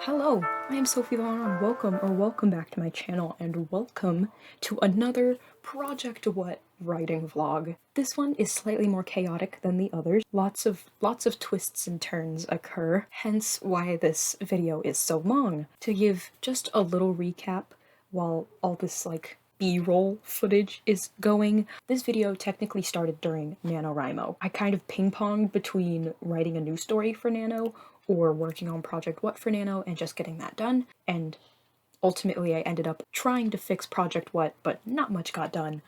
Hello, I am Sophie and welcome back to my channel and welcome to another Project What writing vlog. This one is slightly more chaotic than the others. Lots of twists and turns occur, hence why this video is so long. To give just a little recap while all this B-roll footage is going. This video technically started during NaNoWriMo. I kind of ping-ponged between writing a new story for Nano or working on Project What for Nano and just getting that done, and ultimately I ended up trying to fix Project What, but not much got done.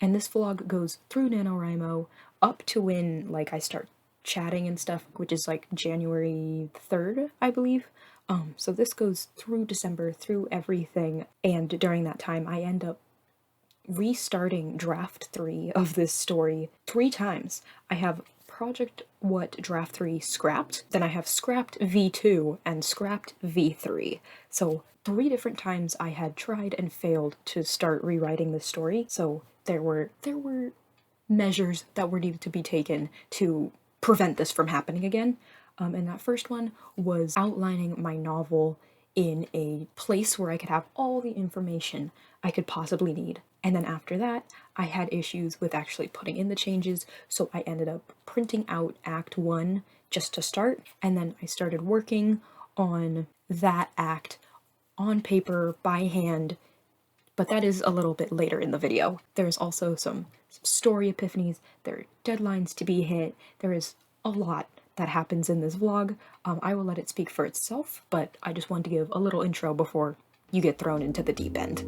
And this vlog goes through NaNoWriMo up to when I start chatting and stuff, which is January 3rd, I believe. So this goes through December, through everything, and during that time I end up restarting draft 3 of this story 3 times. I have Project What draft 3 scrapped, then I have scrapped V2 and scrapped V3. So 3 different times I had tried and failed to start rewriting this story. So there were measures that were needed to be taken to prevent this from happening again. And that first one was outlining my novel in a place where I could have all the information I could possibly need. And then after that, I had issues with actually putting in the changes, so I ended up printing out Act 1 just to start, and then I started working on that act on paper by hand, but that is a little bit later in the video. There's also some story epiphanies, there are deadlines to be hit, there is a lot that happens in this vlog. I will let it speak for itself, but I just wanted to give a little intro before you get thrown into the deep end.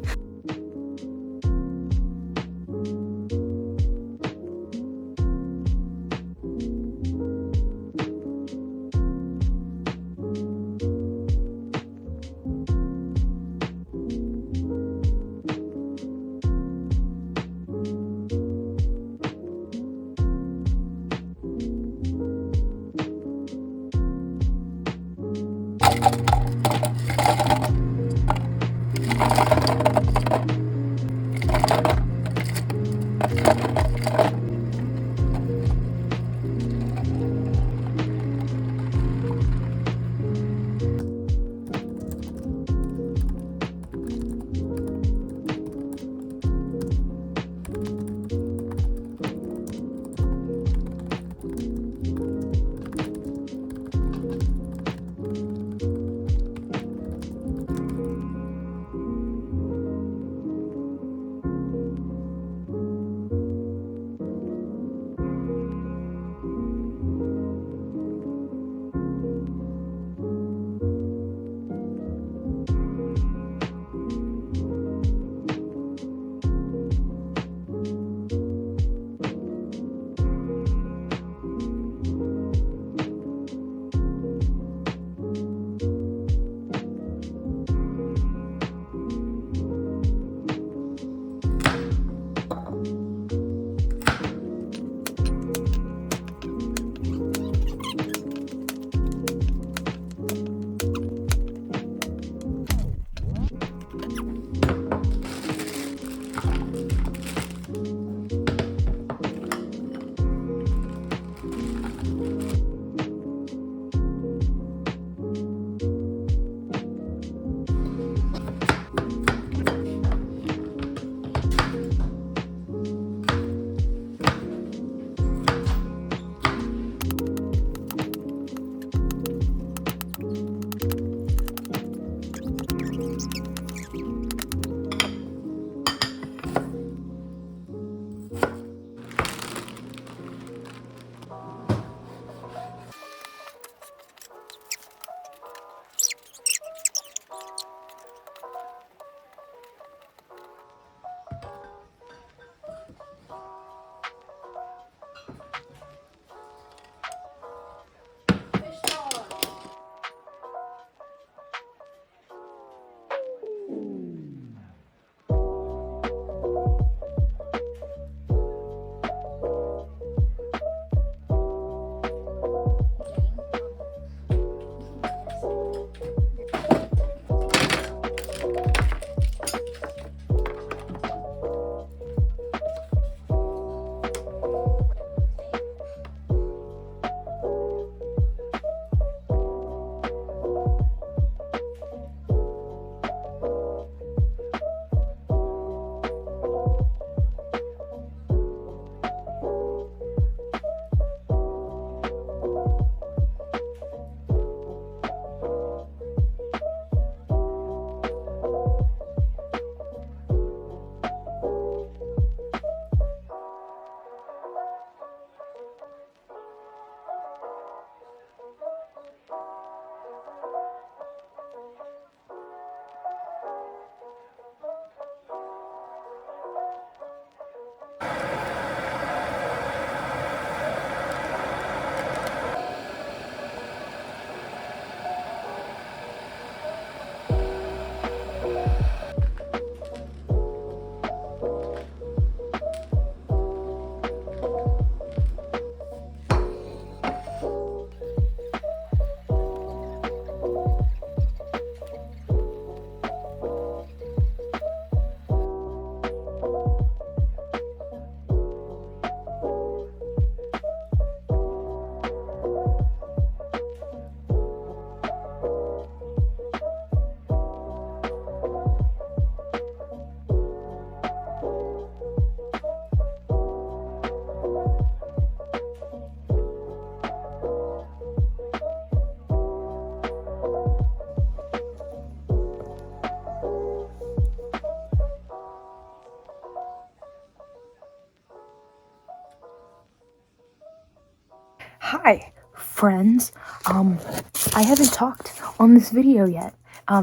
Hi, friends. I haven't talked on this video yet,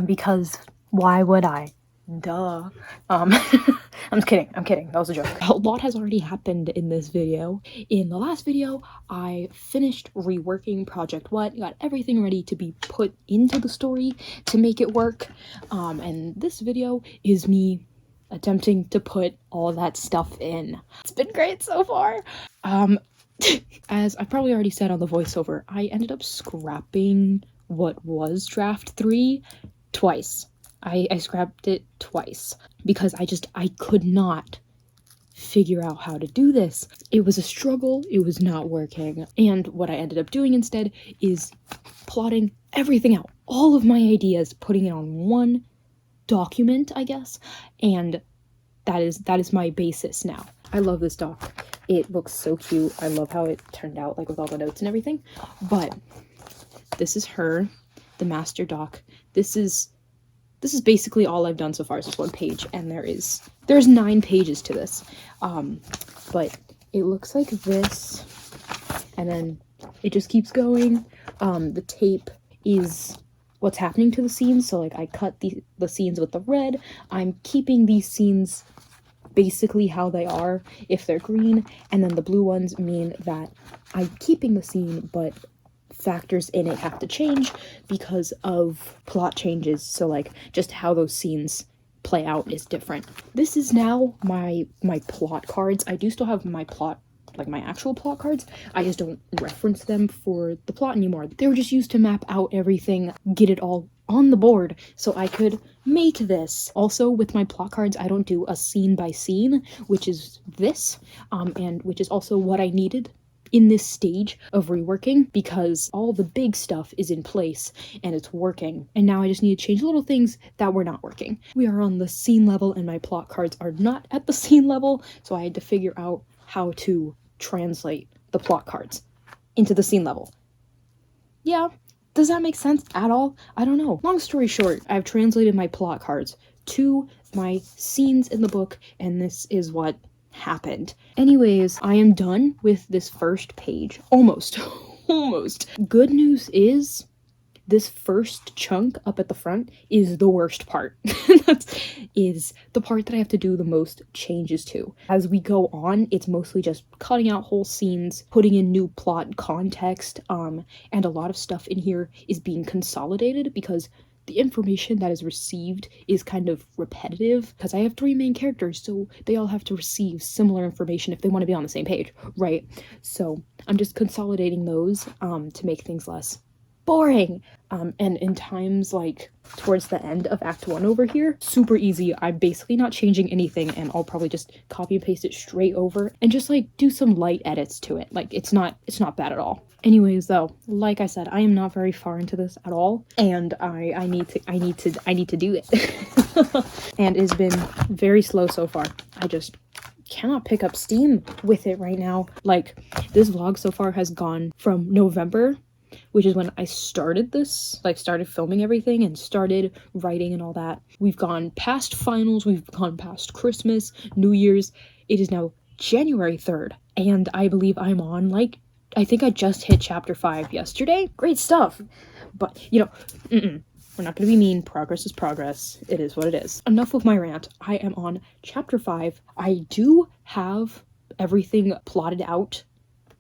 because why would I? Duh. I'm just kidding. I'm kidding. That was a joke. A lot has already happened in this video. In the last video, I finished reworking Project What, got everything ready to be put into the story to make it work. And this video is me attempting to put all that stuff in. It's been great so far. As I probably already said on the voiceover, I ended up scrapping what was draft 3 twice. I scrapped it twice because I could not figure out how to do this. It was a struggle, it was not working, and what I ended up doing instead is plotting everything out, all of my ideas, putting it on one document, I guess, and that is my basis now. I love this doc. It looks so cute. I love how it turned out, like with all the notes and everything. But this is her, the master doc. This is basically all I've done so far is this one page, and there's 9 pages to this. But it looks like this, and then it just keeps going. The tape is what's happening to the scenes, so like I cut the scenes with the red. I'm keeping these scenes basically how they are if they're green, and then the blue ones mean that I'm keeping the scene, but factors in it have to change because of plot changes, so like just how those scenes play out is different. This is now my plot cards. I do still have my plot, like my actual plot cards. I just don't reference them for the plot anymore. They were just used to map out everything, get it all on the board so I could make this. Also, with my plot cards, I don't do a scene by scene, which is this, and which is also what I needed in this stage of reworking, because all the big stuff is in place and it's working, and now I just need to change little things that were not working. We are on the scene level and my plot cards are not at the scene level, so I had to figure out how to translate the plot cards into the scene level. Yeah, does that make sense at all? I don't know. Long story short, I've translated my plot cards to my scenes in the book, and this is what happened. Anyways, I am done with this first page. Almost. Almost. Good news is this first chunk up at the front is the worst part. Is the part that I have to do the most changes to. As we go on, it's mostly just cutting out whole scenes, putting in new plot context, and a lot of stuff in here is being consolidated because the information that is received is kind of repetitive, because I have 3 main characters, so they all have to receive similar information if they want to be on the same page, right? So I'm just consolidating those to make things less boring. And in times like towards the end of Act 1 over here, super easy. I'm basically not changing anything, and I'll probably just copy and paste it straight over and just like do some light edits to it. Like it's not bad at all. Anyways, though, like I said, I am not very far into this at all, and I need to do it. And it's been very slow so far. I just cannot pick up steam with it right now. Like, this vlog so far has gone from November, which is when I started this, like started filming everything and started writing and all that. We've gone past finals, we've gone past Christmas, New Year's. It is now January 3rd, and I believe I'm on, like, I think I just hit chapter 5 yesterday. Great stuff. But, you know, we're not gonna be mean. Progress is progress. It is what it is. Enough of my rant. I am on chapter 5. I do have everything plotted out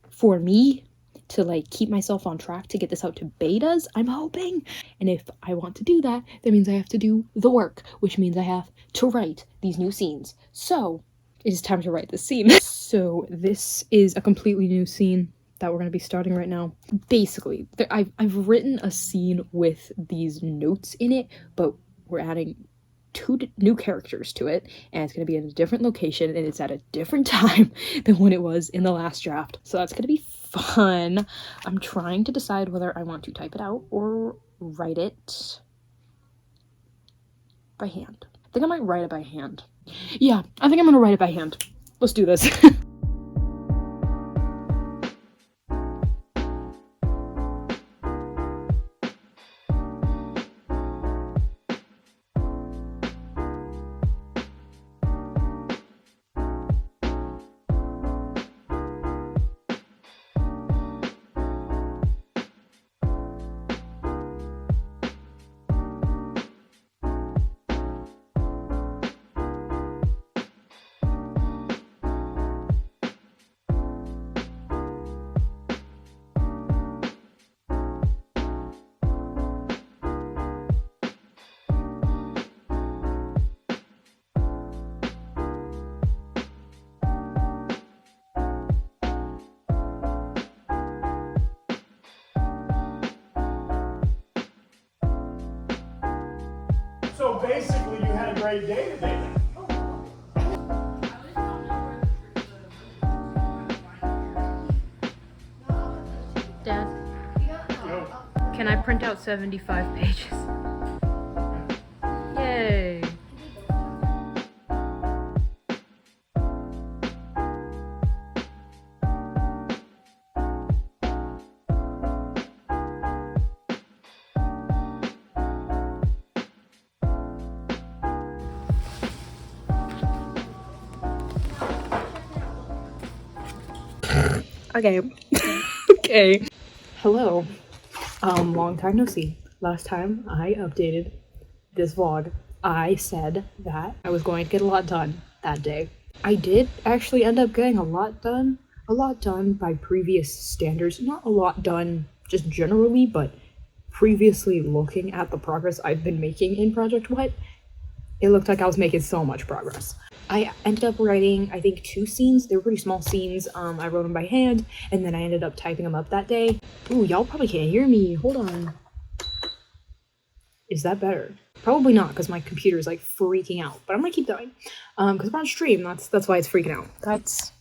for me to like keep myself on track to get this out to betas, I'm hoping. And if I want to do that, that means I have to do the work, which means I have to write these new scenes. So it is time to write this scene. So this is a completely new scene that we're going to be starting right now. Basically, I've written a scene with these notes in it, but we're adding 2 new characters to it, and it's going to be in a different location, and it's at a different time than when it was in the last draft. So that's going to be fun. I'm trying to decide whether I want to type it out or write it by hand. I think I might write it by hand. Yeah, I think I'm going to write it by hand. Let's do this. basically you had a great day today. Dad, Yo. can I print out 75 pages? Yay! Okay. Okay. Hello. Long time no see. Last time I updated this vlog, I said that I was going to get a lot done that day. I did actually end up getting a lot done. A lot done by previous standards. Not a lot done just generally, but previously looking at the progress I've been making in Project What, it looked like I was making so much progress. I ended up writing, I think, 2 scenes. They were pretty small scenes. I wrote them by hand, and then I ended up typing them up that day. Ooh, y'all probably can't hear me. Hold on. Is that better? Probably not, because my computer is like freaking out. But I'm gonna keep going, because we're on stream. That's why it's freaking out.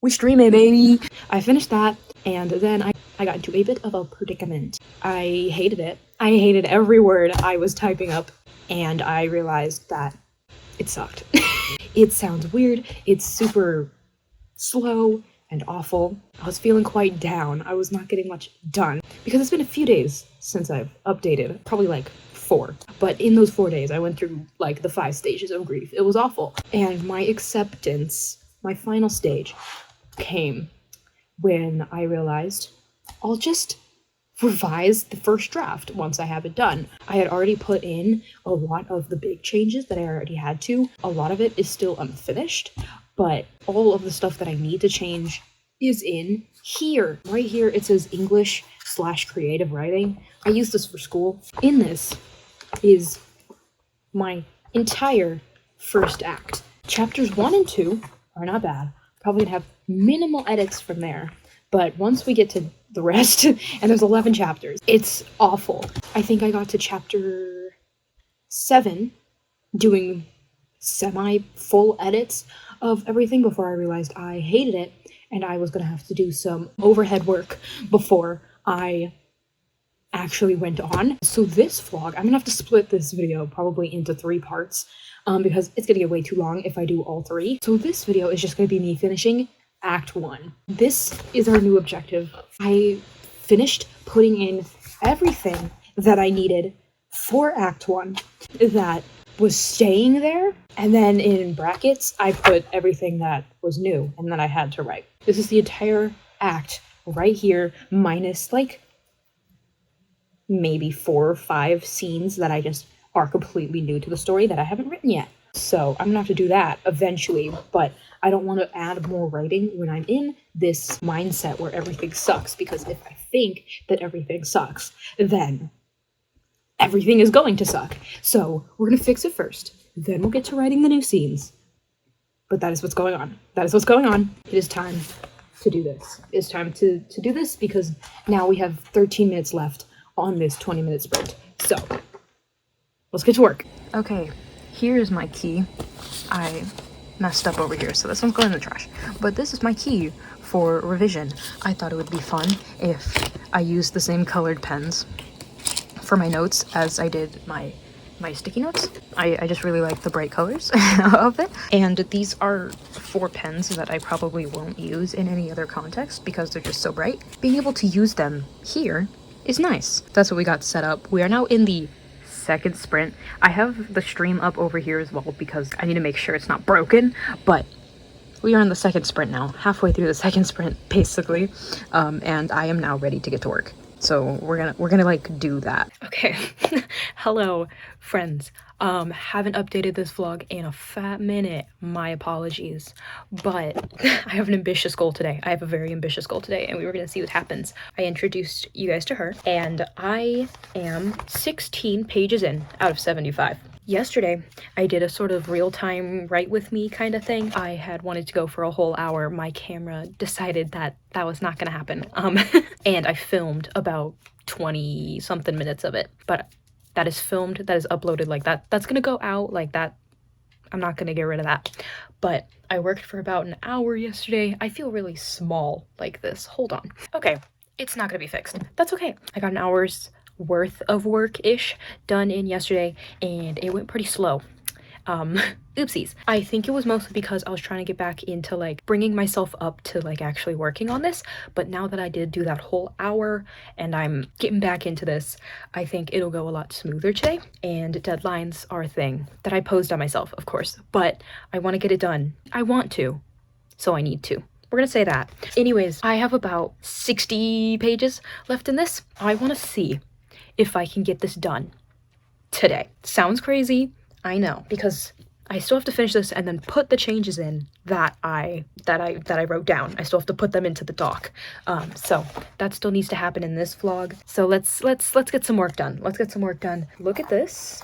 We streaming, baby. I finished that, and then I got into a bit of a predicament. I hated it. I hated every word I was typing up, and I realized that it sucked. It sounds weird. It's super slow and awful. I was feeling quite down. I was not getting much done because it's been a few days since I've updated, probably like 4. But in those 4 days, I went through like the 5 stages of grief. It was awful. And my acceptance, my final stage, came when I realized I'll just revise the first draft once I have it done. I had already put in a lot of the big changes that I already had to. A lot of it is still unfinished, but all of the stuff that I need to change is in here. Right here it says English/creative writing. I use this for school. In this is my entire first act. Chapters 1 and 2 are not bad. Probably gonna have minimal edits from there. But once we get to the rest, and there's 11 chapters, it's awful. I think I got to chapter 7 doing semi-full edits of everything before I realized I hated it, and I was gonna have to do some overhead work before I actually went on. So this vlog, I'm gonna have to split this video probably into 3 parts, because it's gonna get way too long if I do all 3. So this video is just gonna be me finishing Act 1. This is our new objective. I finished putting in everything that I needed for Act 1 that was staying there, and then in brackets I put everything that was new and that I had to write. This is the entire act right here, minus like maybe 4 or 5 scenes that I just are completely new to the story that I haven't written yet. So I'm gonna have to do that eventually, but I don't want to add more writing when I'm in this mindset where everything sucks, because if I think that everything sucks, then everything is going to suck. So we're gonna fix it first, then we'll get to writing the new scenes. But that is what's going on. That is what's going on. It is time to do this. It's time to do this because now we have 13 minutes left on this 20-minute sprint. So let's get to work. Okay, here's my key. I messed up over here, so this one's going in the trash. But this is my key for revision. I thought it would be fun if I used the same colored pens for my notes as I did my sticky notes. I just really like the bright colors of it. And these are 4 pens that I probably won't use in any other context because they're just so bright. Being able to use them here is nice. That's what we got set up. We are now in the second sprint. I have the stream up over here as well because I need to make sure it's not broken, but we are in the second sprint now, halfway through the second sprint basically, and I am now ready to get to work. So we're gonna like do that. Okay. Hello friends. Haven't updated this vlog in a fat minute. My apologies. But I have an ambitious goal today. I have a very ambitious goal today, and we were gonna see what happens. I introduced you guys to her, and I am 16 pages in out of 75. Yesterday, I did a sort of real-time write with me kind of thing. I had wanted to go for a whole hour. My camera decided that that was not gonna happen. And I filmed about 20-something minutes of it, but that is filmed, that is uploaded, like that's gonna go out, like that. I'm not gonna get rid of that. But I worked for about an hour yesterday. I feel really small like this. Hold on. Okay, it's not gonna be fixed. That's okay. I got an hour's worth of work-ish done in yesterday, and it went pretty slow. Oopsies. I think it was mostly because I was trying to get back into like bringing myself up to like actually working on this, but now that I did do that whole hour and I'm getting back into this, I think it'll go a lot smoother today. And deadlines are a thing that I posed on myself, of course, but I want to get it done. I want to, so I need to. We're gonna say that. Anyways, I have about 60 pages left in this. I want to see if I can get this done today. Sounds crazy, I know, because I still have to finish this and then put the changes in that I wrote down. I still have to put them into the doc. So that still needs to happen in this vlog. So let's get some work done. Let's get some work done. Look at this.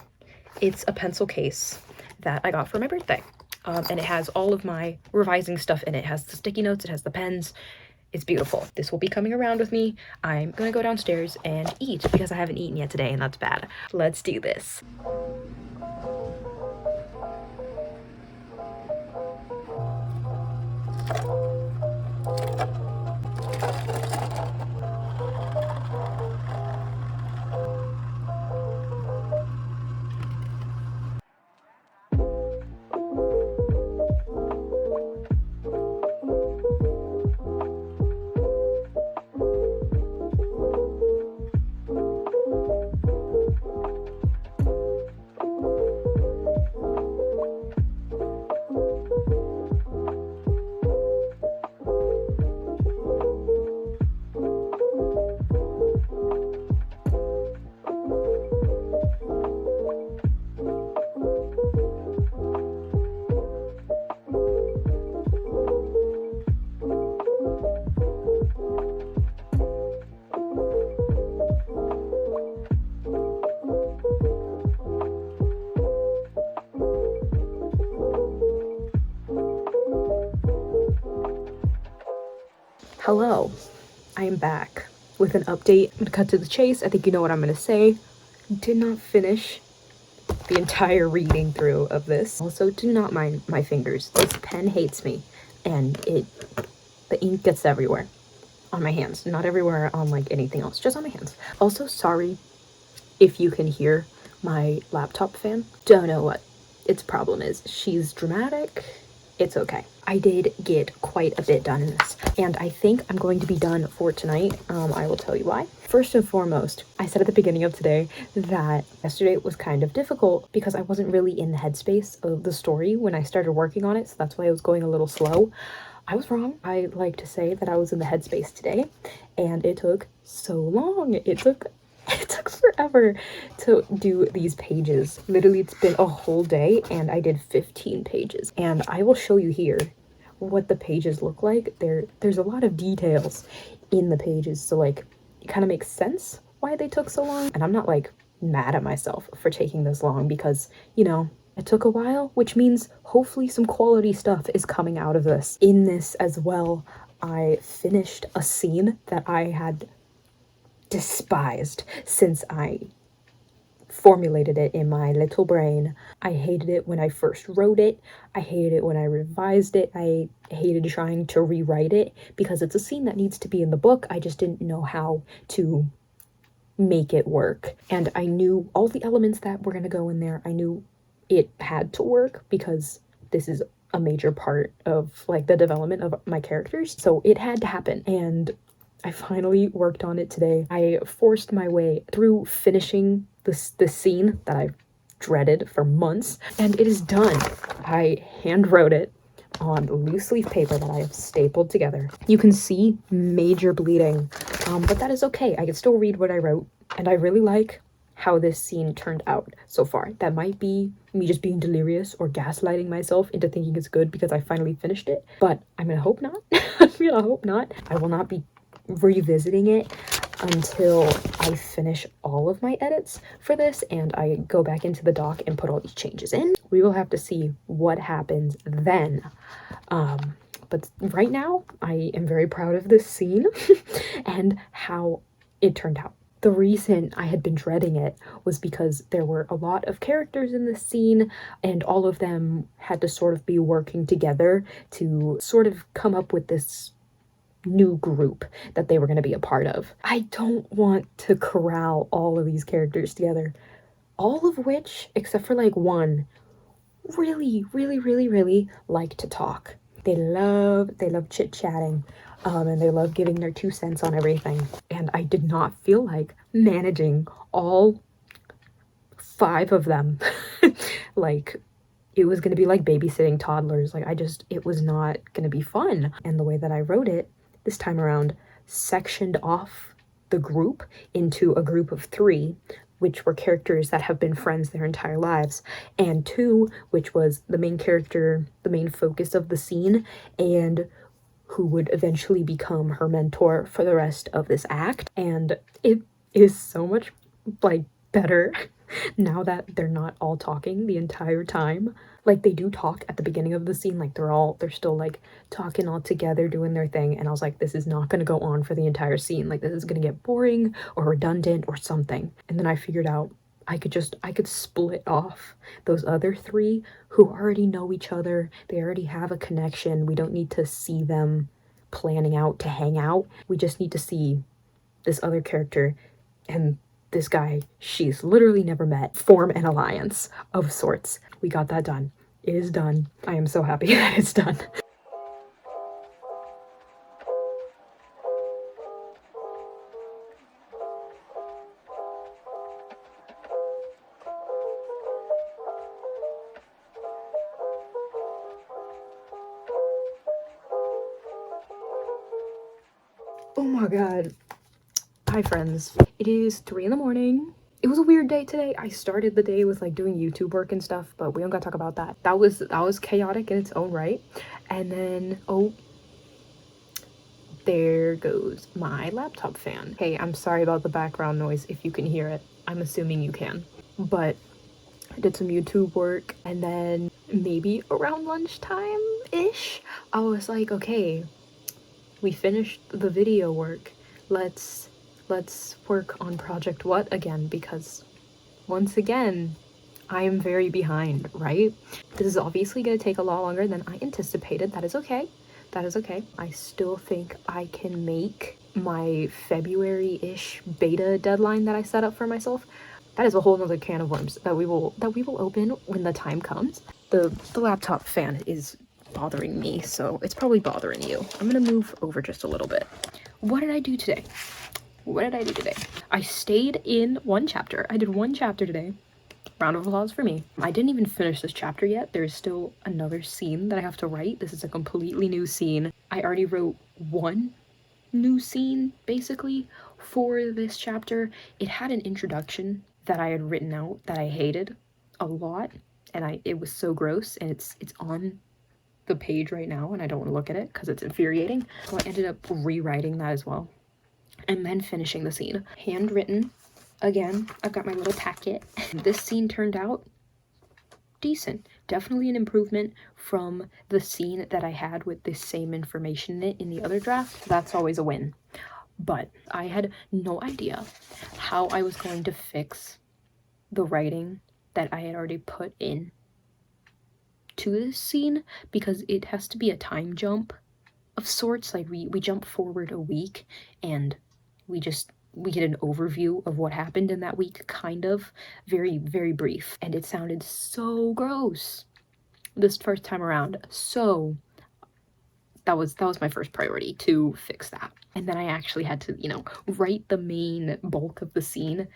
It's a pencil case that I got for my birthday. And it has all of my revising stuff in it. It has the sticky notes, it has the pens. It's beautiful. This will be coming around with me. I'm gonna go downstairs and eat because I haven't eaten yet today, and that's bad. Let's do this. Hello, I am back with an update. I'm gonna cut to the chase. I think you know what I'm gonna say. Did not finish the entire reading through of this. Also, do not mind my fingers. This pen hates me, and the ink gets everywhere on my hands. Not everywhere on like anything else, just on my hands. Also, sorry if you can hear my laptop fan. Don't know what its problem is. She's dramatic. It's okay. I did get quite a bit done in this, and I think I'm going to be done for tonight. I will tell you why. First and foremost, I said at the beginning of today that yesterday was kind of difficult because I wasn't really in the headspace of the story when I started working on it, so that's why I was going a little slow. I was wrong. I like to say that I was in the headspace today, and it took so long. It took forever to do these pages. Literally, it's been a whole day, and I did 15 pages. And I will show you here what the pages look like. There's a lot of details in the pages, so like it kind of makes sense why they took so long. And I'm not like mad at myself for taking this long because, you know, it took a while, which means hopefully some quality stuff is coming out of this. In this as well, I finished a scene that I had despised since I formulated it in my little brain. I hated it when I first wrote it. I hated it when I revised it. I hated trying to rewrite it because it's a scene that needs to be in the book. I just didn't know how to make it work. And I knew all the elements that were going to go in there. I knew it had to work because this is a major part of like the development of my characters. So it had to happen. And I finally worked on it today. I forced my way through finishing this scene that I've dreaded for months, and it is done. I hand wrote it on loose leaf paper that I have stapled together. You can see major bleeding, but that is okay. I can still read what I wrote, and I really like how this scene turned out so far. That might be me just being delirious or gaslighting myself into thinking it's good because I finally finished it, but I'm gonna hope not. I'm gonna hope not. I will not be revisiting it until I finish all of my edits for this and I go back into the doc and put all these changes in. We will have to see what happens then. But right now I am very proud of this scene and how it turned out. The reason I had been dreading it was because there were a lot of characters in this scene, and all of them had to sort of be working together to sort of come up with this new group that they were going to be a part of. I don't want to corral all of these characters together, all of which, except for like one, really, really, really, really like to talk. They love chit-chatting, and they love giving their 2 cents on everything. And I did not feel like managing all 5 of them. Like, it was gonna be like babysitting toddlers. Like, it was not gonna be fun. And the way that I wrote it this time around sectioned off the group into a group of 3, which were characters that have been friends their entire lives, and 2, which was the main character, the main focus of the scene, and who would eventually become her mentor for the rest of this act. And it is so much, like, better now that they're not all talking the entire time. Like, they do talk at the beginning of the scene, like they're still like talking all together, doing their thing, and I was like, this is not going to go on for the entire scene. Like, this is going to get boring or redundant or something. And then I figured out I could split off those other 3 who already know each other. They already have a connection. We don't need to see them planning out to hang out. We just need to see this other character and this guy she's literally never met form an alliance of sorts. We got that done. It is done. I am so happy that it's done. Oh my god. Hi friends. It is 3 in the morning. It was a weird day today. I started the day with like doing YouTube work and stuff, but we don't gotta talk about that. That was chaotic in its own right. And then, oh, there goes my laptop fan. Hey, I'm sorry about the background noise if you can hear it. I'm assuming you can. But I did some YouTube work, and then maybe around lunchtime-ish, I was like, okay, we finished the video work. Let's work on project what again, because once again, I am very behind, right? This is obviously going to take a lot longer than I anticipated. That is okay. That is okay. I still think I can make my February-ish beta deadline that I set up for myself. That is a whole nother can of worms that we will open when the time comes. The laptop fan is bothering me, so it's probably bothering you. I'm gonna move over just a little bit. What did I do today? What did I do today? I stayed in 1 chapter. I did 1 chapter today. Round of applause for me. I didn't even finish this chapter yet. There's still another scene that I have to write. This is a completely new scene. I already wrote 1 new scene, basically, for this chapter. It had an introduction that I had written out that I hated a lot, and it was so gross, and it's on the page right now, and I don't want to look at it because it's infuriating. So I ended up rewriting that as well, and then finishing the scene. Handwritten. Again, I've got my little packet. This scene turned out decent. Definitely an improvement from the scene that I had with this same information in it in the other draft. That's always a win. But I had no idea how I was going to fix the writing that I had already put in to this scene, because it has to be a time jump of sorts. Like, we jump forward a week, and we get an overview of what happened in that week, kind of, very, very brief, and it sounded so gross this first time around. So that was my first priority, to fix that. And then I actually had to, write the main bulk of the scene,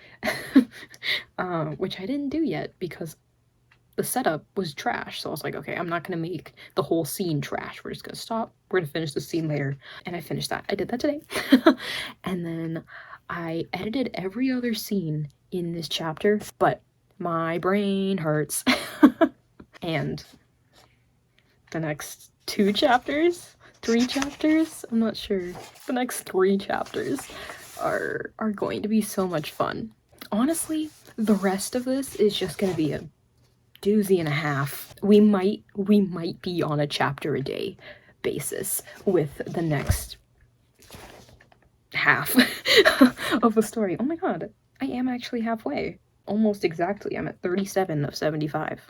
which I didn't do yet because the setup was trash. So I was like, okay, I'm not gonna make the whole scene trash. We're just gonna stop. We're gonna finish the scene later. And I finished that. I did that today. And then I edited every other scene in this chapter, but my brain hurts. And the next 2 chapters, 3 chapters, I'm not sure. The next 3 chapters are going to be so much fun. Honestly, the rest of this is just gonna be a doozy and a half. We might be on a chapter a day basis with the next half of the story. Oh my god, I am actually halfway. Almost exactly. I'm at 37 of 75.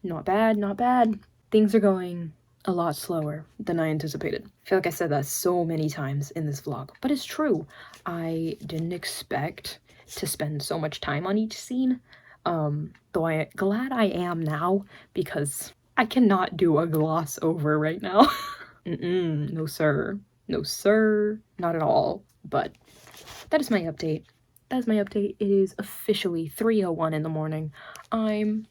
Not bad, not bad. Things are going a lot slower than I anticipated. I feel like I said that so many times in this vlog, but it's true. I didn't expect to spend so much time on each scene, though I'm glad I am now, because I cannot do a gloss over right now. No sir. No sir, not at all. But that is my update. That is my update. It is officially 3:01 in the morning. I'm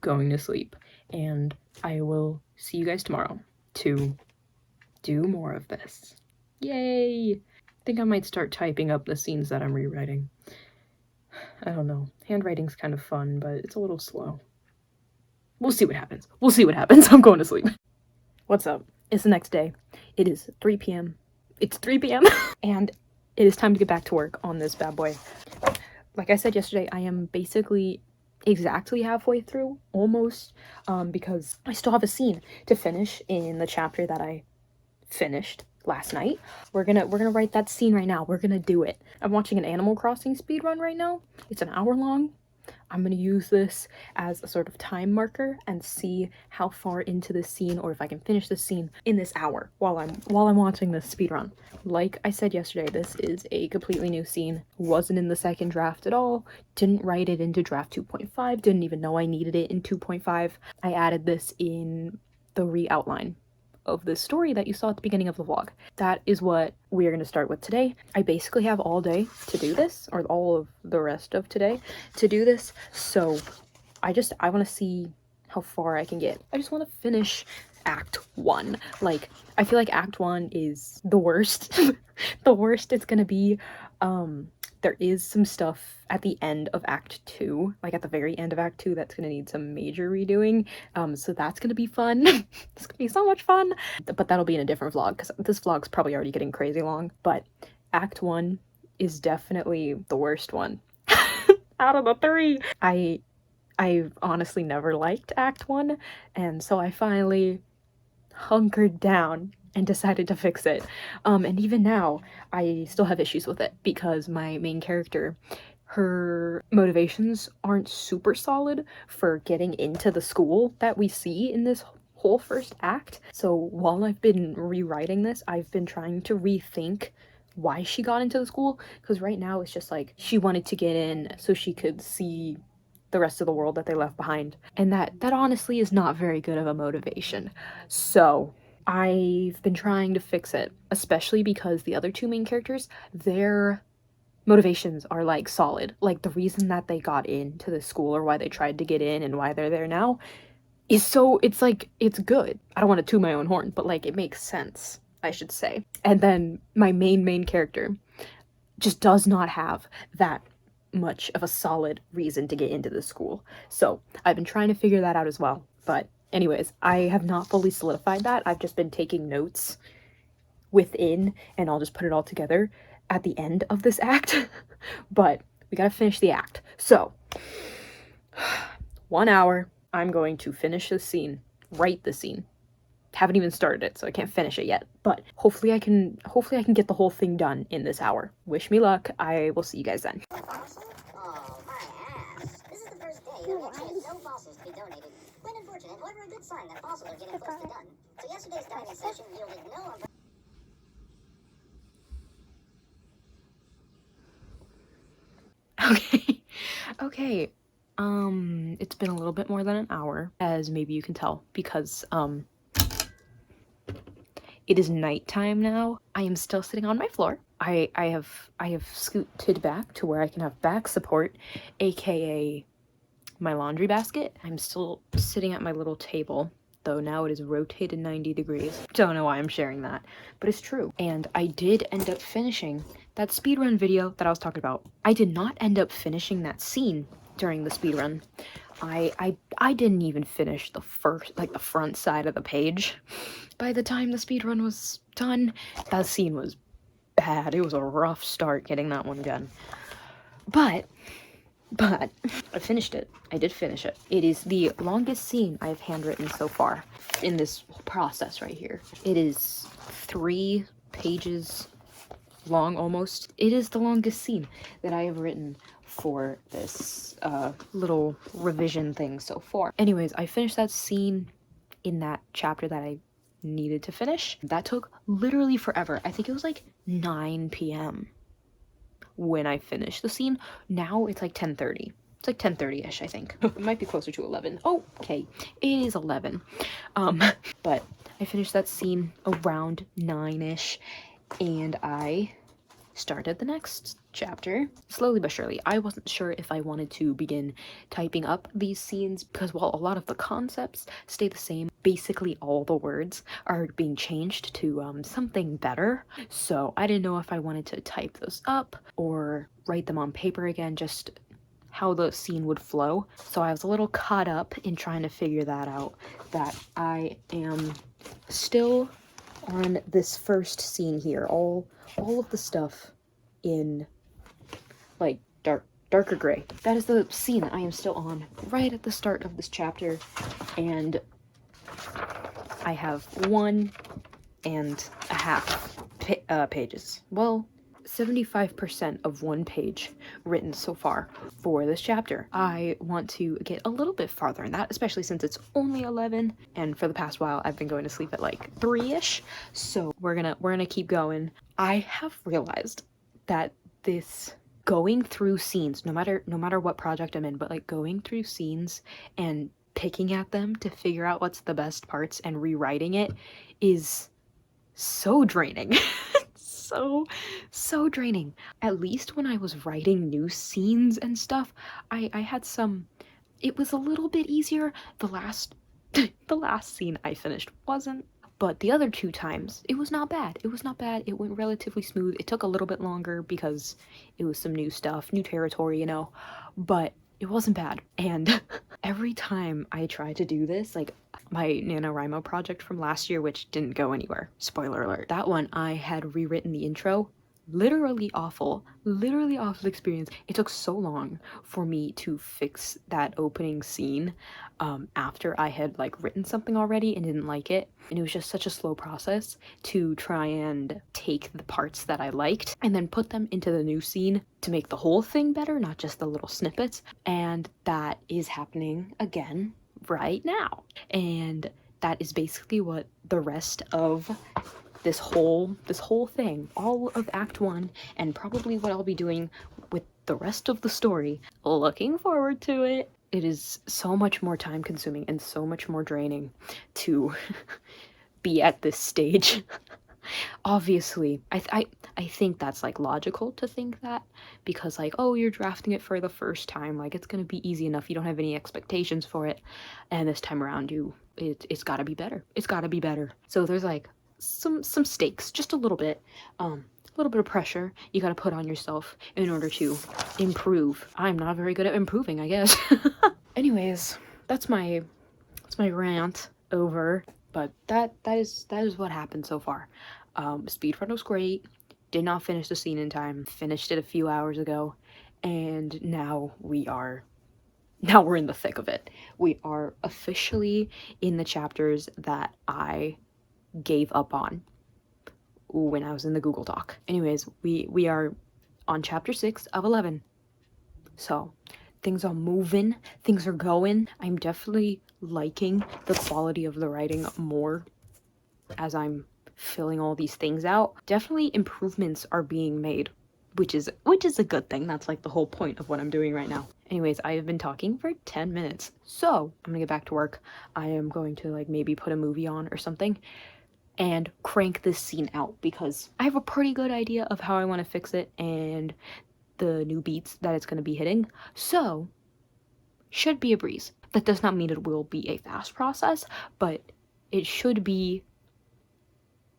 going to sleep, and I will see you guys tomorrow to do more of this. Yay! I think I might start typing up the scenes that I'm rewriting. I don't know. Handwriting's kind of fun, but it's a little slow. We'll see what happens. We'll see what happens. I'm going to sleep. What's up? It's the next day. It is 3 p.m. It's 3 p.m. and it is time to get back to work on this bad boy. Like I said yesterday, I am basically exactly halfway through, almost, because I still have a scene to finish in the chapter that I finished last night. We're gonna write that scene right now. We're gonna do it. I'm watching an Animal Crossing speedrun right now. It's an hour long. I'm gonna use this as a sort of time marker and see how far into this scene, or if I can finish this scene in this hour while I'm watching this speedrun. Like I said yesterday, this is a completely new scene. Wasn't in the second draft at all. Didn't write it into draft 2.5. Didn't even know I needed it in 2.5. I added this in the re-outline of the story that you saw at the beginning of the vlog. That is what we are going to start with today. I basically have all day to do this, or all of the rest of today to do this, so I want to see how far I can get. I just want to finish Act 1. Like, I feel like Act 1 is the worst. The worst it's gonna be. There is some stuff at the end of Act 2, like at the very end of Act 2, that's gonna need some major redoing, so that's gonna be fun. It's gonna be so much fun, but that'll be in a different vlog, because this vlog's probably already getting crazy long. But Act 1 is definitely the worst one out of the three. I've honestly never liked Act 1, and so I finally hunkered down and decided to fix it. And even now, I still have issues with it, because my main character, her motivations aren't super solid for getting into the school that we see in this whole first act. So while I've been rewriting this, I've been trying to rethink why she got into the school, because right now it's just like she wanted to get in so she could see the rest of the world that they left behind, and that honestly is not very good of a motivation. So I've been trying to fix it, especially because the other two main characters, their motivations are like solid. Like, the reason that they got into the school, or why they tried to get in and why they're there now, is so, it's like, it's good. I don't want to toot my own horn, but like, it makes sense, I should say. And then my main character just does not have that much of a solid reason to get into the school. So I've been trying to figure that out as well. But anyways, I have not fully solidified that. I've just been taking notes within, and I'll just put it all together at the end of this act. But we gotta finish the act. So 1 hour, I'm going to finish the scene, write the scene. Haven't even started it, so I can't finish it yet. But hopefully I can get the whole thing done in this hour. Wish me luck. I will see you guys then. Oh, my ass. This is the first day of actually no fossils to be donated. Quite unfortunate, however, a good sign that fossils are getting close to done. So yesterday's diving session yielded no... Okay. It's been a little bit more than an hour, as maybe you can tell, because, it is nighttime now. I am still sitting on my floor. I have scooted back to where I can have back support, aka my laundry basket. I'm still sitting at my little table, though now it is rotated 90 degrees. Don't know why I'm sharing that, but it's true. And I did end up finishing that speedrun video that I was talking about. I did not end up finishing that scene during the speedrun. I didn't even finish the front side of the page. By the time the speedrun was done, that scene was bad. It was a rough start getting that one done. But I finished it. I did finish it. It is the longest scene I've handwritten so far in this process right here. It is 3 pages long almost. It is the longest scene that I have written for this little revision thing so far. Anyways, I finished that scene in that chapter that I needed to finish. That took literally forever. I think it was like 9 p.m. when I finished the scene. Now it's like 10:30. It's like 10:30-ish, I think. It might be closer to 11. Oh, okay. It is 11. But I finished that scene around 9-ish, and I started the next chapter slowly but surely. I wasn't sure if I wanted to begin typing up these scenes because while a lot of the concepts stay the same, basically all the words are being changed to something better. So I didn't know if I wanted to type those up or write them on paper again, just how the scene would flow. So I was a little caught up in trying to figure that out, that I am still on this first scene here. All of the stuff in like darker gray. That is the scene I am still on right at the start of this chapter, and I have 1.5 pages. Well, 75% of 1 page written so far for this chapter. I want to get a little bit farther in that, especially since it's only 11, and for the past while I've been going to sleep at like 3-ish. So we're gonna keep going. I have realized that this going through scenes, no matter what project I'm in, but like going through scenes and picking at them to figure out what's the best parts and rewriting it is so draining. so draining. At least when I was writing new scenes and stuff, I had some, it was a little bit easier. The last scene I finished wasn't, but the other 2 times it was not bad. It went relatively smooth. It took a little bit longer because it was some new stuff, new territory, you know, but it wasn't bad. And every time I try to do this, like my NaNoWriMo project from last year, which didn't go anywhere, spoiler alert, that one I had rewritten the intro. Literally awful experience. It took so long for me to fix that opening scene after I had like written something already and didn't like it, and it was just such a slow process to try and take the parts that I liked and then put them into the new scene to make the whole thing better, not just the little snippets. And that is happening again right now, and that is basically what the rest of this whole thing, all of Act 1, and probably what I'll be doing with the rest of the story. Looking forward to it. It is so much more time consuming and so much more draining to be at this stage. Obviously, I think that's like logical to think that, because like, oh, you're drafting it for the first time, like it's gonna be easy enough, you don't have any expectations for it, and this time around it's gotta be better. So there's like some stakes, just a little bit of pressure you gotta put on yourself in order to improve. I'm not very good at improving, I guess. Anyways, that's my rant over. But that is what happened so far. Speedrun was great. Did not finish the scene in time. Finished it a few hours ago, and now we're in the thick of it. We are officially in the chapters that I gave up on when I was in the Google Doc. Anyways, we are on chapter 6 of 11. So things are moving, things are going. I'm definitely liking the quality of the writing more as I'm filling all these things out. Definitely improvements are being made, which is a good thing. That's like the whole point of what I'm doing right now. Anyways, I have been talking for 10 minutes, so I'm gonna get back to work. I am going to like maybe put a movie on or something and crank this scene out, because I have a pretty good idea of how I want to fix it and the new beats that it's going to be hitting. So should be a breeze. That does not mean it will be a fast process, but it should be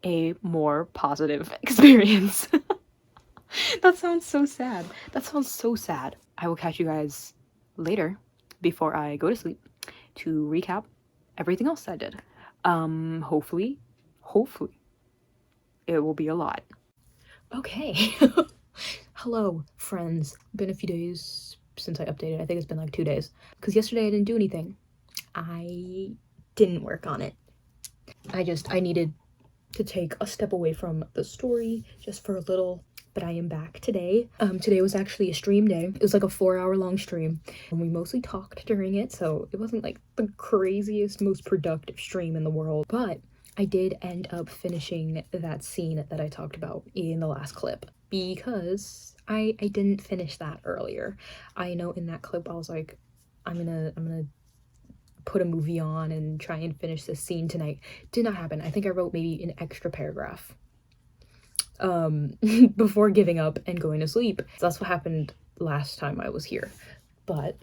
a more positive experience. That sounds so sad. I will catch you guys later before I go to sleep to recap everything else I did. Hopefully it will be a lot. Okay. Hello, friends. Been a few days since I updated. I think it's been like 2 days. Because yesterday I didn't do anything. I didn't work on it. I needed to take a step away from the story just for a little, but I am back today. Today was actually a stream day. It was like a 4-hour long stream, and we mostly talked during it, so it wasn't like the craziest, most productive stream in the world, but I did end up finishing that scene that I talked about in the last clip because I didn't finish that earlier. I know in that clip I was like, I'm gonna put a movie on and try and finish this scene tonight. Did not happen. I think I wrote maybe an extra paragraph before giving up and going to sleep. So that's what happened last time I was here. But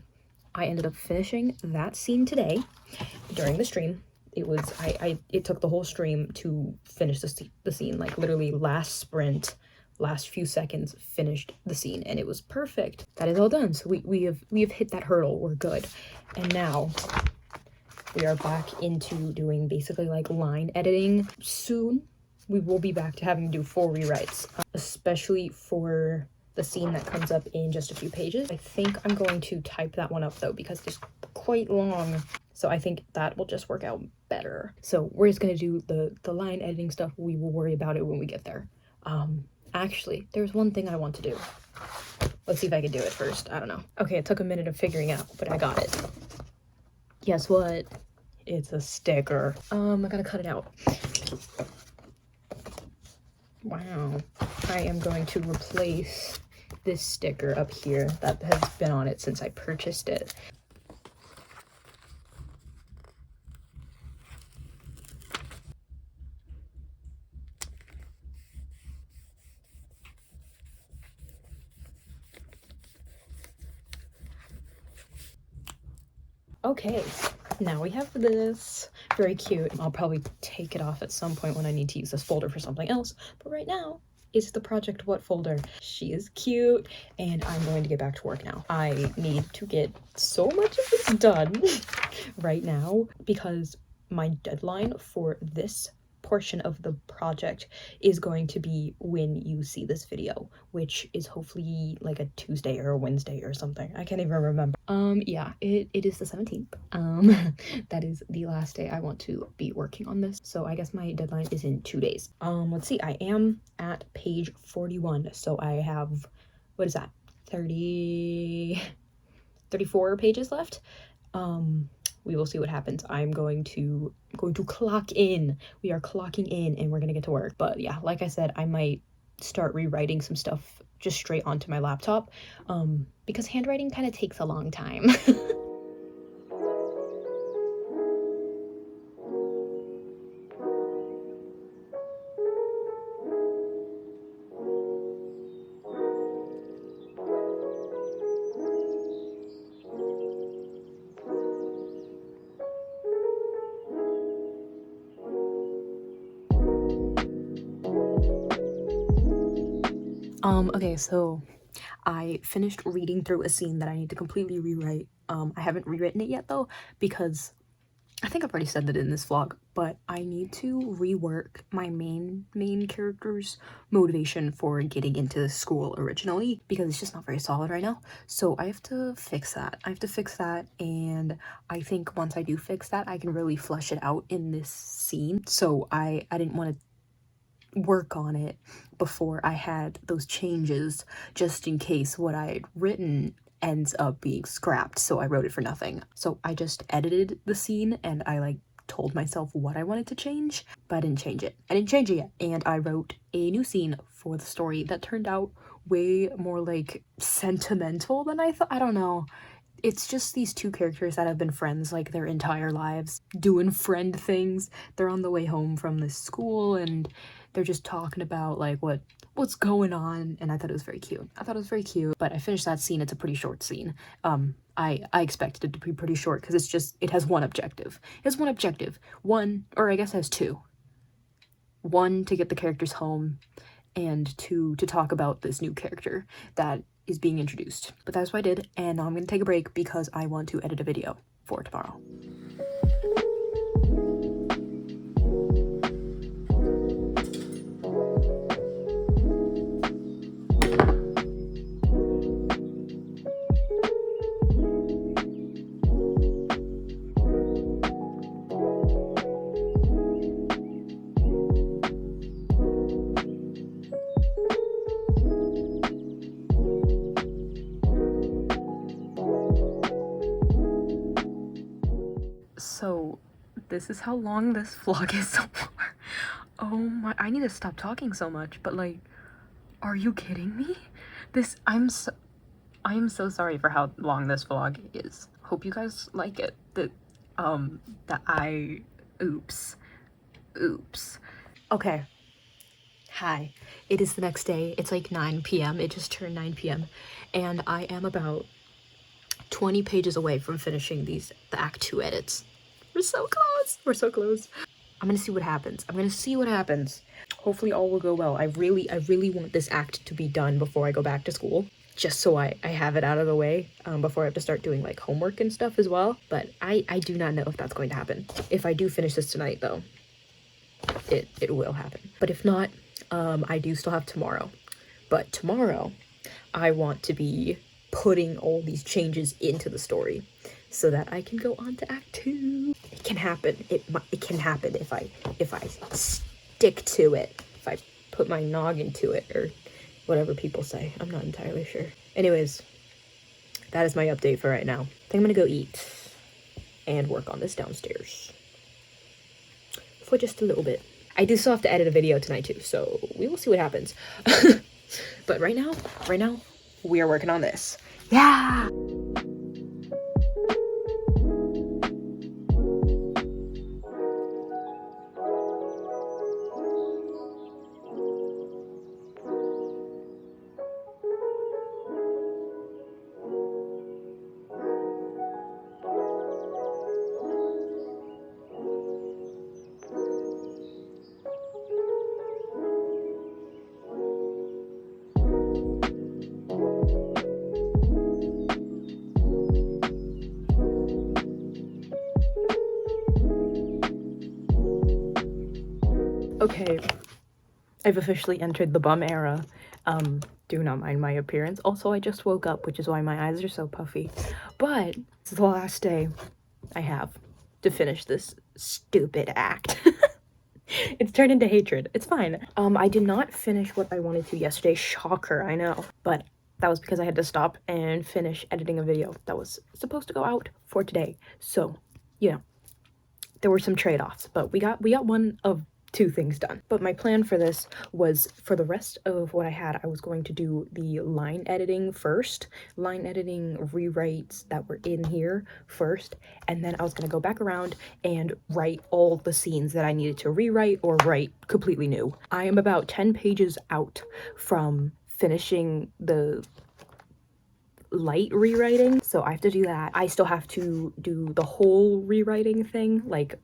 I ended up finishing that scene today during the stream. It was it took the whole stream to finish the scene, like literally last sprint, last few seconds finished the scene, and it was perfect. That is all done. So we have hit that hurdle. We're good. And now we are back into doing basically like line editing. Soon we will be back to having to do full rewrites, especially for the scene that comes up in just a few pages. I think I'm going to type that one up though, because it's quite long. So I think that will just work out better. So we're just gonna do the line editing stuff. We will worry about it when we get there. Actually, there's one thing I want to do. Let's see if I can do it first. I don't know. Okay, it took a minute of figuring out, but I got it. Guess what? It's a sticker. I gotta cut it out. Wow. I am going to replace this sticker up here that has been on it since I purchased it. Okay, now we have this. Very cute. I'll probably take it off at some point when I need to use this folder for something else, but right now it's the Project What folder. She is cute, and I'm going to get back to work now. I need to get so much of this done right now because my deadline for this portion of the project is going to be when you see this video, which is hopefully like a Tuesday or a Wednesday or something. I can't even remember. Yeah, it is the 17th. That is the last day I want to be working on this, so I guess my deadline is in 2 days. Let's see, I am at page 41, so I have, what is that, 34 pages left. We will see what happens. I'm going to clock in. We are clocking in and we're gonna get to work. But yeah, like I said, I might start rewriting some stuff just straight onto my laptop, because handwriting kind of takes a long time. Okay, so I finished reading through a scene that I need to completely rewrite. I haven't rewritten it yet though, because I think I've already said that in this vlog, but I need to rework my main character's motivation for getting into the school originally, because it's just not very solid right now. So I have to fix that. And I think once I do fix that, I can really flesh it out in this scene. So I didn't want to work on it before I had those changes, just in case what I had written ends up being scrapped, so I wrote it for nothing. So I just edited the scene and I like told myself what I wanted to change, but I didn't change it yet, and I wrote a new scene for the story that turned out way more like sentimental than I thought. I don't know, it's just these two characters that have been friends like their entire lives, doing friend things. They're on the way home from this school and they're just talking about like what's going on, and I thought it was very cute. But I finished that scene. It's a pretty short scene. I expected it to be pretty short because it has one objective. One, or I guess it has two. One, to get the characters home, and two, to talk about this new character that is being introduced. But that's what I did, and now I'm gonna take a break because I want to edit a video for tomorrow. this is how long this vlog is so far. Oh my, I need to stop talking so much, but like, are you kidding me? I'm so sorry for how long this vlog is. Hope you guys like it. Oops. Okay. Hi. It is the next day. It's like 9 p.m. It just turned 9 p.m. And I am about 20 pages away from finishing the Act 2 edits. We're so close. We're so close. I'm gonna see what happens. Hopefully all will go well. I really want this act to be done before I go back to school. Just so I have it out of the way before I have to start doing like homework and stuff as well. But I do not know if that's going to happen. If I do finish this tonight though, it will happen. But if not, I do still have tomorrow. But tomorrow, I want to be putting all these changes into the story so that I can go on to Act 2. It can happen. It can happen if I stick to it. If I put my noggin to it, or whatever people say. I'm not entirely sure. Anyways, that is my update for right now. I think I'm gonna go eat and work on this downstairs for just a little bit. I do still have to edit a video tonight too, so we will see what happens. But right now, we are working on this. Yeah! Okay, I've officially entered the bum era. Do not mind my appearance. Also, I just woke up, which is why my eyes are so puffy. But it's the last day I have to finish this stupid act. It's turned into hatred. It's fine. I did not finish what I wanted to yesterday. Shocker, I know. But that was because I had to stop and finish editing a video that was supposed to go out for today. So, you know, there were some trade-offs, but we got one of 2 things done. But my plan for this was, for the rest of what I had, I was going to do the line editing first, line editing rewrites that were in here first, and then I was going to go back around and write all the scenes that I needed to rewrite or write completely new. I am about 10 pages out from finishing the light rewriting, so I have to do that. I still have to do the whole rewriting thing, like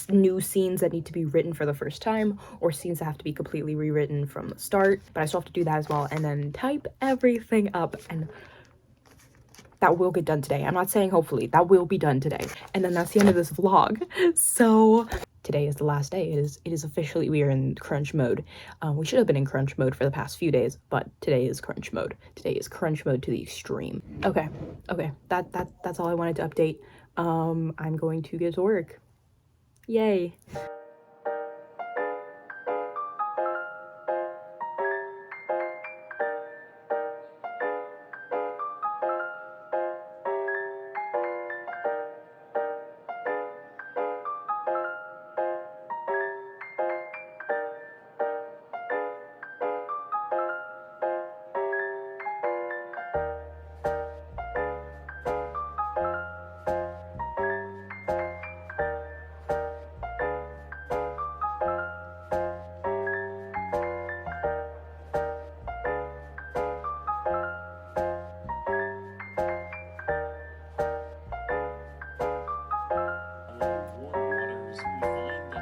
new scenes that need to be written for the first time, or scenes that have to be completely rewritten from the start, but I still have to do that as well, and then type everything up, and that will get done today. I'm not saying hopefully, that will be done today, and then that's the end of this vlog. So today is the last day. It is officially, we are in crunch mode. We should have been in crunch mode for the past few days, but today is crunch mode. Today is crunch mode to the extreme. Okay, that's all I wanted to update. I'm going to get to work. Yay.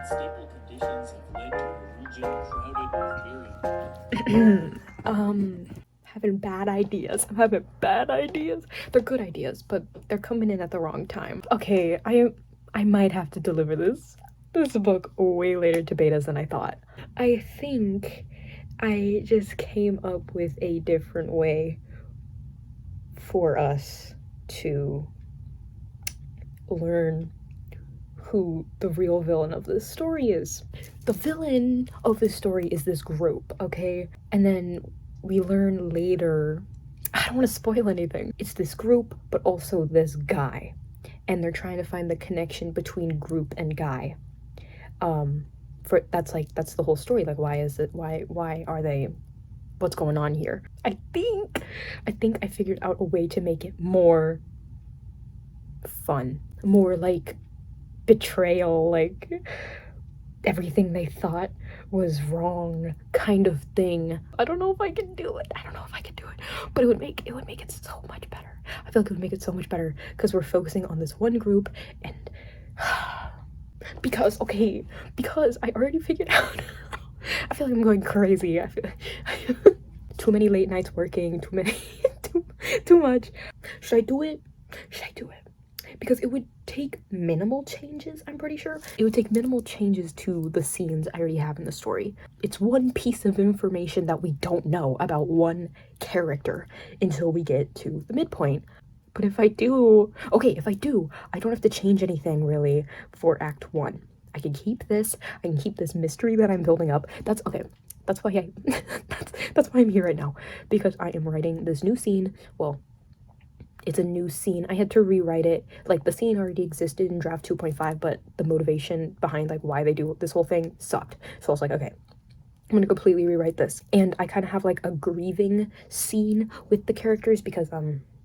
Stable conditions have led to a region crowded with berry. Having bad ideas. I'm having bad ideas. They're good ideas, but they're coming in at the wrong time. Okay, I might have to deliver this book way later to betas than I thought. I think I just came up with a different way for us to learn who the real villain of this story is. The villain of this story is this group, okay? And then we learn later, I don't want to spoil anything. It's this group, but also this guy. and they're trying to find the connection between group and guy. That's the whole story. Like, why are they, what's going on here? I think I figured out a way to make it more fun, more like betrayal, like everything they thought was wrong kind of thing. I don't know if I can do it. But it would make it so much better. I feel like it would make it so much better because we're focusing on this one group, and because I already figured out. I feel like I'm going crazy. I feel too many late nights working, too much. Should I do it? Because it would take minimal changes, I'm pretty sure. It would take minimal changes to the scenes I already have in the story. It's one piece of information that we don't know about one character until we get to the midpoint. But if I do, I don't have to change anything really for Act 1. I can keep this mystery that I'm building up. That's why that's why I'm here right now, because I am writing this new scene. Well, it's a new scene. I had to rewrite it. Like, the scene already existed in draft 2.5, but the motivation behind like why they do this whole thing sucked. So I was like, okay, I'm gonna completely rewrite this. And I kind of have like a grieving scene with the characters because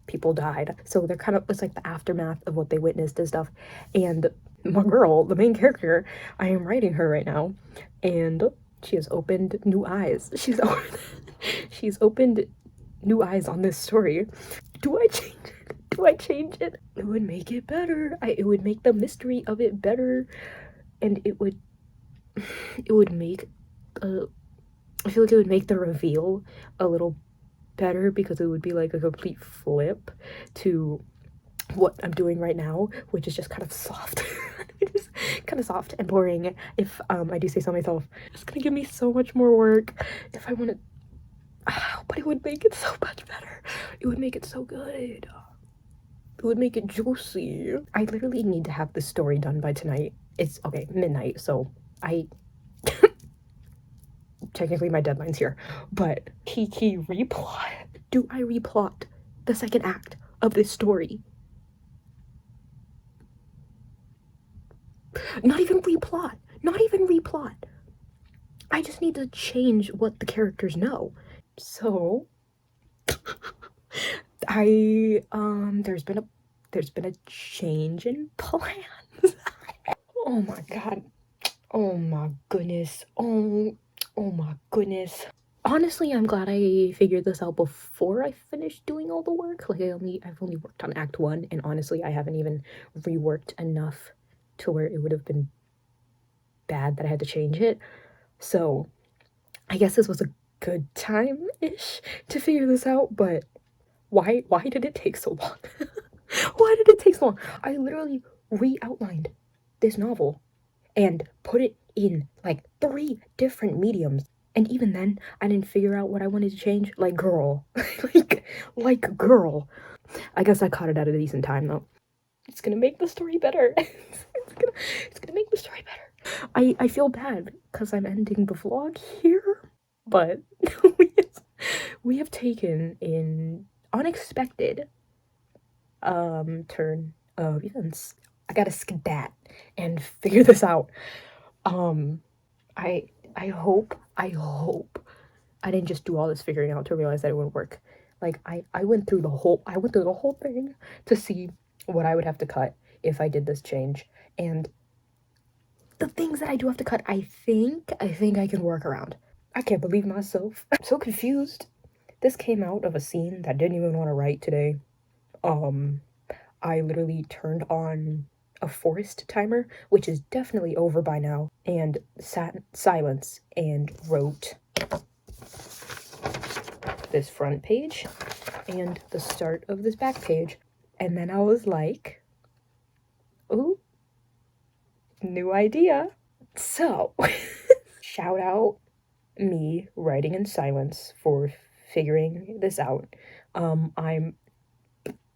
people died. So they're kind of, it's like the aftermath of what they witnessed and stuff. And my girl, the main character, I am writing her right now, and she has opened new eyes. She's opened new eyes on this story. Do I change it? It would make it better. It would make the mystery of it better, and it would make I feel like it would make the reveal a little better, because it would be like a complete flip to what I'm doing right now, which is just kind of soft. Just kind of soft and boring. If I do say so myself, it's gonna give me so much more work if I want to. But it would make it so much better. It would make it so good. It would make it juicy. I literally need to have this story done by tonight. It's okay, midnight, so technically my deadline's here. But Kiki replot. Do I replot the second act of this story? Not even replot. I just need to change what the characters know. So there's been a change in plans. Oh my god. Oh my goodness. Oh my goodness. Honestly, I'm glad I figured this out before I finished doing all the work. Like, I've only worked on Act 1, and honestly, I haven't even reworked enough to where it would have been bad that I had to change it. So I guess this was a good time-ish to figure this out, but why did it take so long? Why did it take so long? I literally re-outlined this novel and put it in like 3 different mediums, and even then I didn't figure out what I wanted to change. Like, girl. like girl. I guess I caught it at a decent time though. It's gonna make the story better. it's gonna make the story better. I feel bad because I'm ending the vlog here, but we have taken an unexpected turn of events. I gotta skedat and figure this out. I hope I didn't just do all this figuring out to realize that it wouldn't work. Like, I went through the whole thing to see what I would have to cut if I did this change, and the things that I do have to cut, I think I can work around. I can't believe myself. I'm so confused. This came out of a scene that I didn't even want to write today. I literally turned on a forest timer, which is definitely over by now, and sat in silence and wrote this front page and the start of this back page. And then I was like, ooh, new idea. So shout out me writing in silence for figuring this out.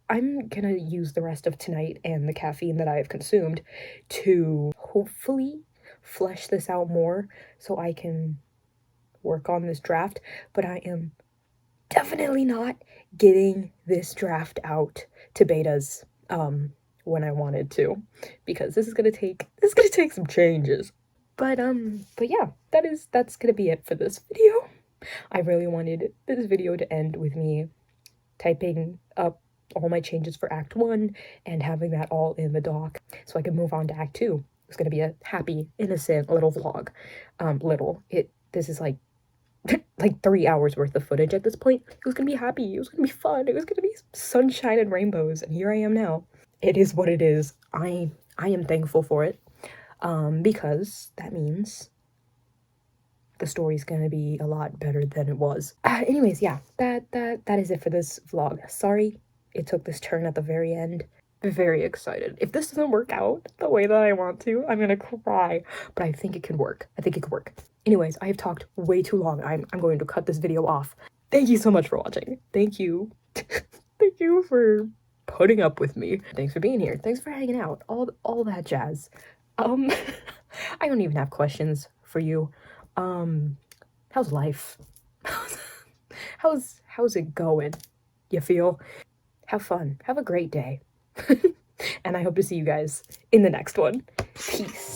I'm gonna use the rest of tonight and the caffeine that I have consumed to hopefully flesh this out more so I can work on this draft, but I am definitely not getting this draft out to betas when I wanted to, because this is gonna take some changes. But yeah, that's gonna be it for this video. I really wanted this video to end with me typing up all my changes for Act 1 and having that all in the doc so I could move on to Act 2. It's gonna be a happy, innocent little vlog. This is like 3 hours worth of footage at this point. It was gonna be happy, it was gonna be fun, it was gonna be sunshine and rainbows, and here I am now. It is what it is. I am thankful for it, because that means the story's gonna be a lot better than it was. Anyways, yeah, that is it for this vlog. Sorry it took this turn at the very end. Very excited. If this doesn't work out the way that I want to, I'm gonna cry, but I think it can work. I think it could work. Anyways, I have talked way too long. I'm going to cut this video off. Thank you so much for watching. Thank you. Thank you for putting up with me. Thanks for being here. Thanks for hanging out. All that jazz. I don't even have questions for you. How's life? How's it going? You feel? Have fun. Have a great day. And I hope to see you guys in the next one. Peace.